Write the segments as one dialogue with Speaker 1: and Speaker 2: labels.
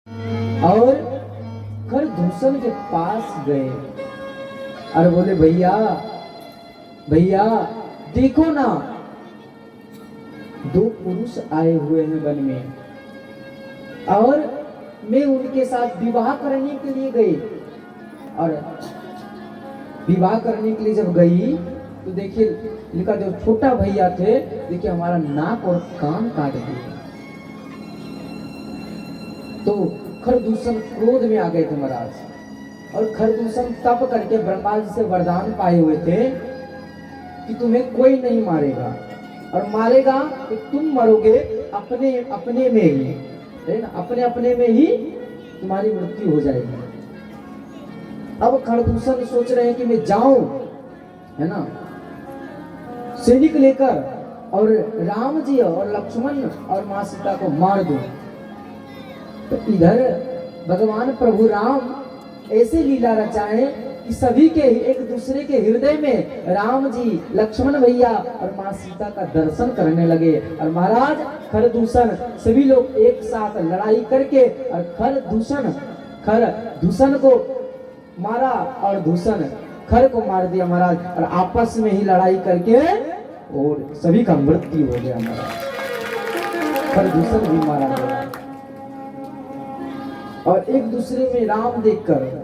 Speaker 1: और खरदूषण के पास गए और बोले, भैया भैया देखो ना, दो पुरुष आए हुए हैं वन में और मैं उनके साथ विवाह करने के लिए गई। और विवाह करने के लिए जब गई तो देखिए इनका जो छोटा भैया थे, देखिए हमारा नाक और कान काट दिए। तो खरदूषण क्रोध में आ गए थे महाराज। और खरदूषण तप करके ब्रह्मा जी से वरदान पाए हुए थे कि तुम्हें कोई नहीं मारेगा, और मारेगा तो तुम मरोगे अपने अपने में ही, अपने अपने में ही तुम्हारी मृत्यु हो जाएगी। अब खरदूषण सोच रहे हैं कि मैं जाऊं, है ना, सैनिक लेकर और राम जी और लक्ष्मण और मां सीता को मार दूं। तो इधर भगवान प्रभु राम ऐसे लीला रचाए कि सभी के एक दूसरे के हृदय में राम जी, लक्ष्मण भैया और मां सीता का दर्शन करने लगे। और महाराज खरदूषण सभी लोग एक साथ लड़ाई करके और खरदूषण को मारा और दूषण खर को मार दिया महाराज। और आपस में ही लड़ाई करके और सभी का मृत्यु हो गया महाराज। खरदूषण भी मारा गया। और एक दूसरे में राम देखकर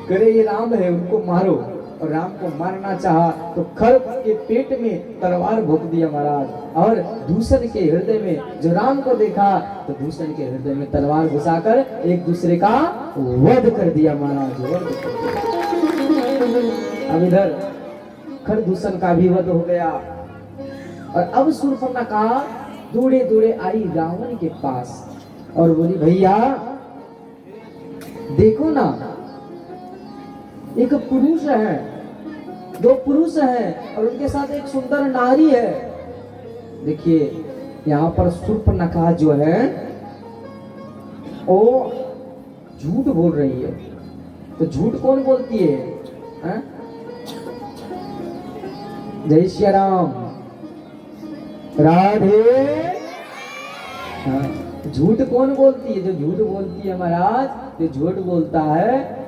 Speaker 1: करे ये राम है, उनको मारो। और राम को मारना चाहा तो खर के पेट में तलवार भोंक दिया महाराज। और दूषण के हृदय में जो राम को देखा तो दूषण के हृदय में तलवार घुसाकर एक दूसरे का वध कर दिया महाराज, वध कर दिया। अब इधर खरदूषण का भी वध हो गया। और अब शूर्पणखा दौड़े दौड़े आई रावण के पास और बोली, भैया देखो ना, एक पुरुष है, दो पुरुष हैं और उनके साथ एक सुंदर नारी है। देखिए यहाँ पर शूर्पणखा जो है वो झूठ बोल रही है। तो झूठ कौन बोलती है? जय श्री राम, राधे। झूठ कौन बोलती है? जो झूठ बोलती है महाराज, जो झूठ बोलता है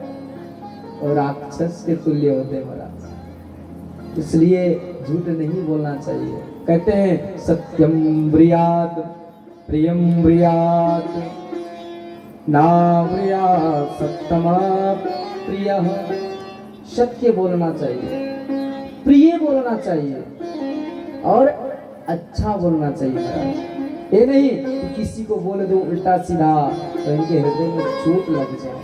Speaker 1: और राक्षस के तुल्य होते हैं महाराज। इसलिए झूठ नहीं बोलना चाहिए। कहते हैं सत्यम ब्रियात प्रियम ब्रियात ना ब्रियात सत्यम प्रियः। सत्य बोलना चाहिए, प्रिय बोलना चाहिए और अच्छा बोलना चाहिए महाराज। ये नहीं कि किसी को बोल दो उल्टा सीधा तो इनके हृदय में चोट लग जाए।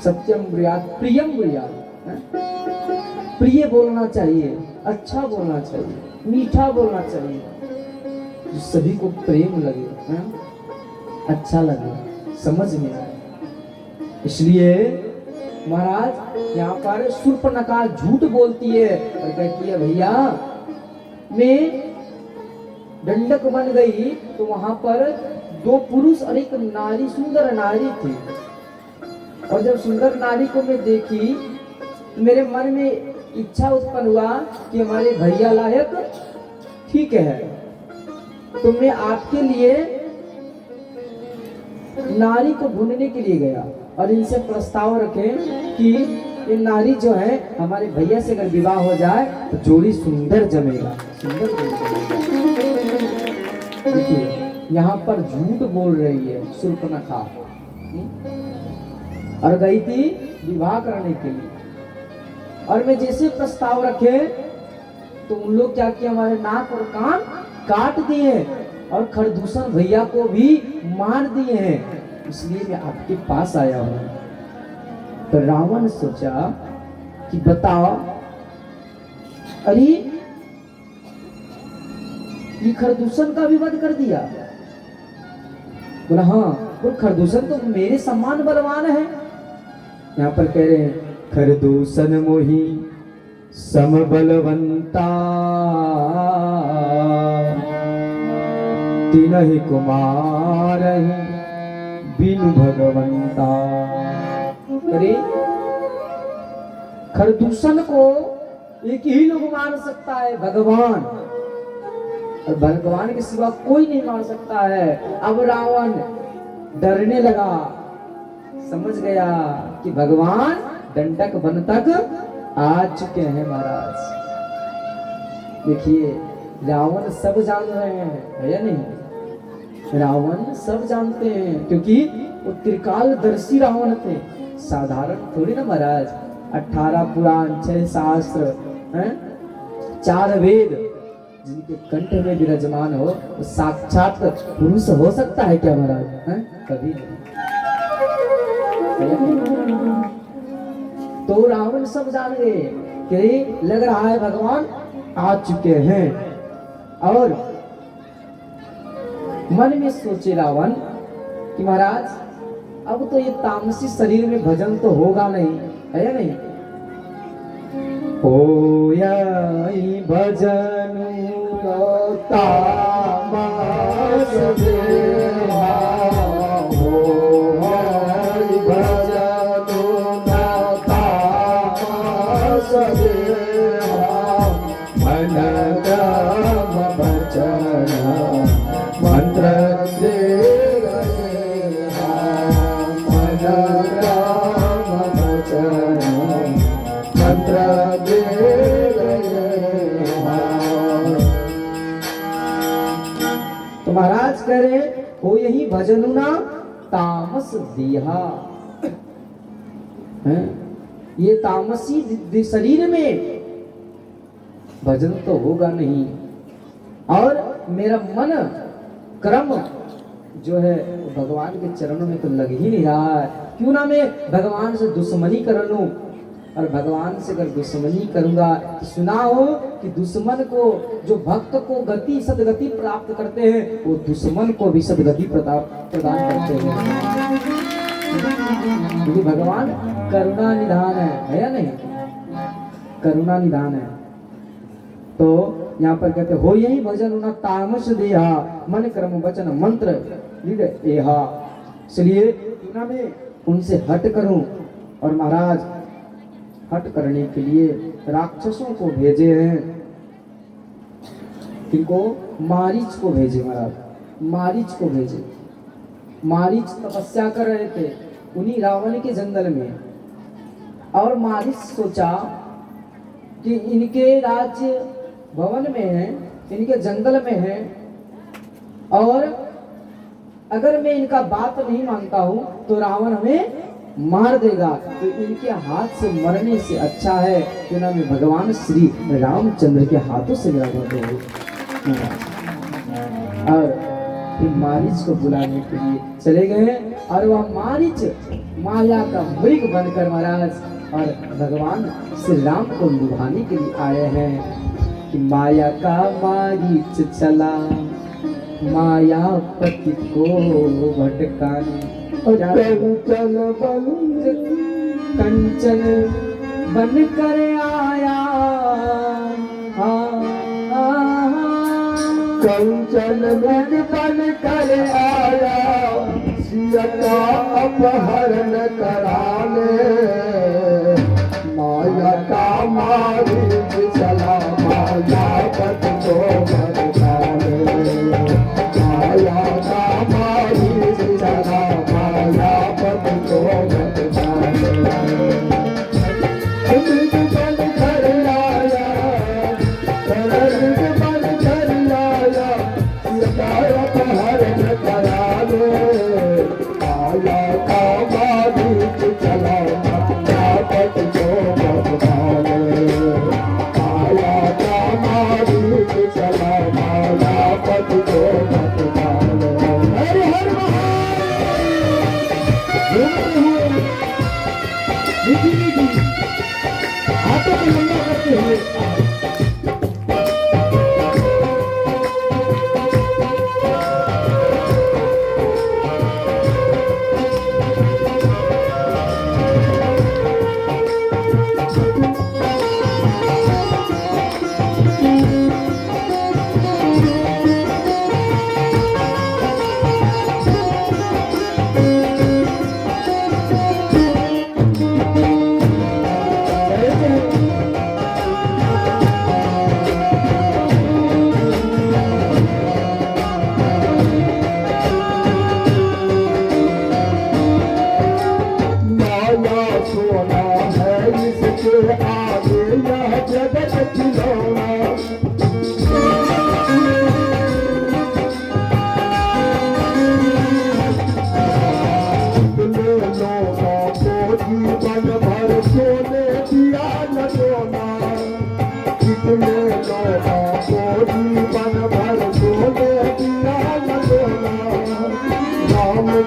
Speaker 1: सत्यम ब्रियात प्रियम ब्रियात, प्रिय बोलना चाहिए, अच्छा बोलना चाहिए, मीठा बोलना चाहिए, जो सभी को प्रेम लगे, अच्छा लगे, समझ में आए। इसलिए महाराज यहाँ पर शूर्पणखा झूठ बोलती है और कहती है, भैया मैं दंडक बन गई तो वहां पर दो पुरुष और एक नारी, सुंदर नारी थी। और जब सुंदर नारी को मैं देखी मेरे मन में इच्छा उत्पन्न हुआ कि हमारे भैया लायक ठीक है, तो मैं आपके लिए नारी को ढूंढने के लिए गया और इनसे प्रस्ताव रखे कि ये नारी जो है हमारे भैया से अगर विवाह हो जाए तो जोड़ी सुंदर जमेगा, सुंदर जमेगा। देखिए यहाँ पर झूठ बोल रही है शूर्पणखा और गई थी विवाह करने के लिए। और मैं जैसे प्रस्ताव रखे तो उन लोग क्या किया, हमारे नाक और कान काट दिए और खरदूषण भैया को भी मार दिए हैं। इसलिए मैं आपके पास आया हूं। तो रावण सोचा कि बताओ, अरे ये खरदूषण का भी वध कर दिया। बोला हाँ, वो खरदूषण तो मेरे समान बलवान है। यहाँ पर कह रहे हैं खरदूषण मोही समबलवंता तिनहि कुमार बिनु भगवंता। अरे खरदूषण को एक ही लोग मार सकता है, भगवान, और भगवान के सिवा कोई नहीं मार सकता है। अब रावण डरने लगा, समझ गया कि भगवान दंडक वन तक आ चुके हैं महाराज। देखिए रावण सब जान रहे हैं, है या नहीं? रावण सब जानते हैं, क्योंकि वो त्रिकालदर्शी रावण थे, साधारण थोड़ी ना महाराज। 18 पुराण, 6 शास्त्र, 4 वेद जिनके कंठ में विराजमान हो, वो साक्षात पुरुष हो सकता है क्या महाराज? कभी नहीं। तो रावण सब जान गए कि लग रहा है भगवान आ चुके हैं। और मन में सोचे रावण कि महाराज अब तो ये तामसी शरीर में भजन तो होगा नहीं, है या नहीं? हो या भजन तामस देवा, हो भजन तामस देवा, मन क्रम वचन मंत्र दे तो महाराज कह रहे हो यही भजनुना तामस दिया है। ये तामसी शरीर में भजन तो होगा नहीं, और मेरा मन क्रम जो है भगवान के चरणों में तो लग ही नहीं रहा है। क्यों ना मैं भगवान से दुश्मनी कर लूं, और भगवान से अगर दुश्मनी करूंगा तो सुना हो कि दुश्मन को, जो भक्त को गति सदगति प्राप्त करते हैं, वो दुश्मन को भी सदगति प्रदान करते हैं, क्योंकि भगवान करुणा निधान है या नहीं? करुणा निधान है। तो यहाँ पर कहते हो यही भजन उना तामस देहा, मन क्रम वचन मंत्र एहा। इसलिए क्यों ना मैं उनसे हट करूं, और महाराज हट करने के लिए राक्षसों को भेजे हैं। किनको? मारीच को भेजे महाराज, मारीच को भेजे। मारीच तपस्या कर रहे थे उन्हीं रावण के जंगल में, और मारीच सोचा कि इनके राज्य भवन में है, इनके जंगल में है, और अगर मैं इनका बात नहीं मानता हूं तो रावण हमें मार देगा, तो इनके हाथ से मरने से अच्छा है कि ना मैं भगवान श्री रामचंद्र के हाथों से मेरा वध हो। और फिर मारीच को बुलाने के लिए चले गए, और वह मारीच माया का मृग बनकर महाराज और भगवान श्री राम को लुभाने के लिए आए हैं। कि माया का मारीच चला मायापति को भटकाने, कंचन बन कर आया,
Speaker 2: कंचन बन कर आया, सिया का अपहरण कराने, माया का मारीच चला मायापति को भटकाने, माया का मारीच चला मायापति को भटकाने, बन कर आया, बन कर आया, सिया का अपहरण कराने, माया का मारीच चला मायापति को भटकाने, माया का मारीच चला मायापति को भटकाने। हर हर मीठी मीठी हाथों में गंगा करते हुए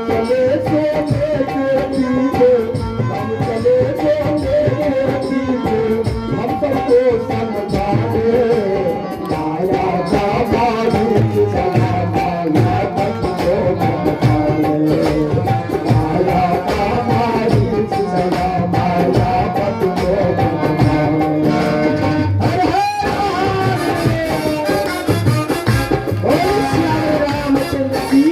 Speaker 2: चले सोने के पीछे, हम चले सोने के पीछे, हम सबको समझाने माया का मालिक सदा माया पत को बताने, माया का मालिक सदा माया पत को बताने। हर हर ओ श्याम रामचंद्र जी।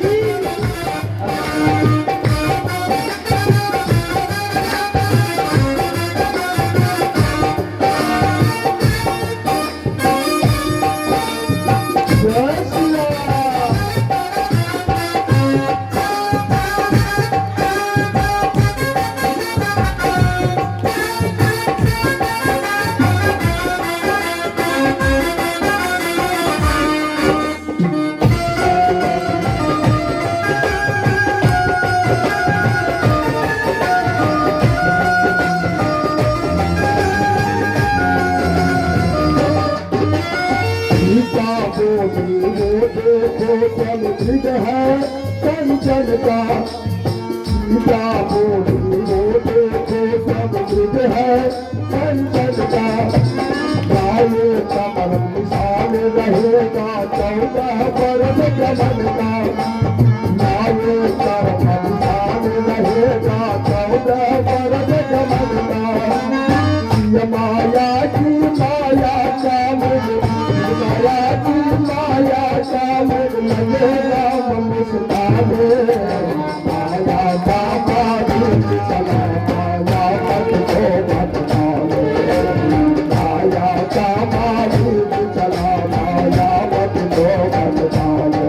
Speaker 2: जय श्री राम। सीता बोली वो देखो चल है कंचन का, सीता बोली वो देखो सब है कंचन का, गाये कमर निशान रहेगा 14 वर्ष जमन का, गाये कमर निशान रहेगा 14 वर्ष जमन का, ये माया की माया का माया की माया का लगेगा मुस्काने, माया का मालिक चला माया पत को बताने, माया का मालिक चला माया पत को बताने।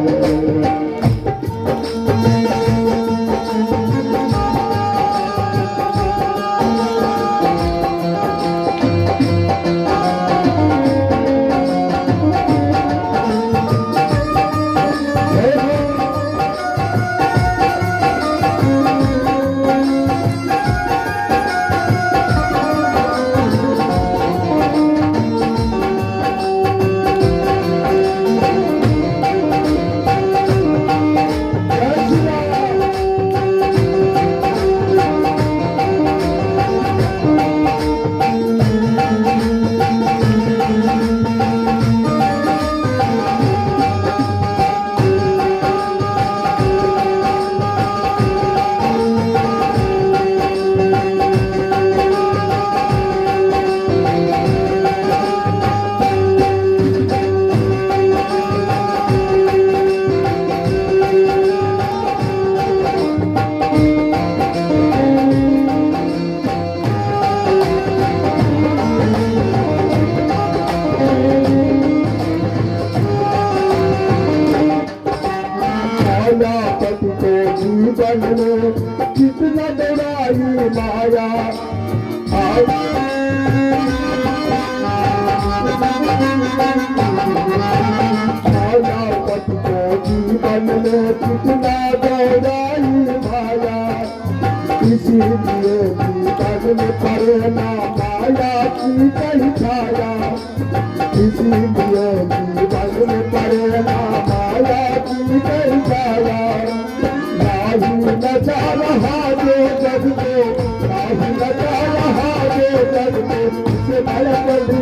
Speaker 2: मायापति को जीवन में कितना डराई माया, मायापति को जीवन में कितना डराई माया, इसीलिए जीवन में पड़ना माया की कहीं छाया, इसीलिए जीवन में पड़ना माया की कहीं छाया, नाही नचा रहा जो जग को, नाही नचा रहा जो जग को, इसे माया बड़ी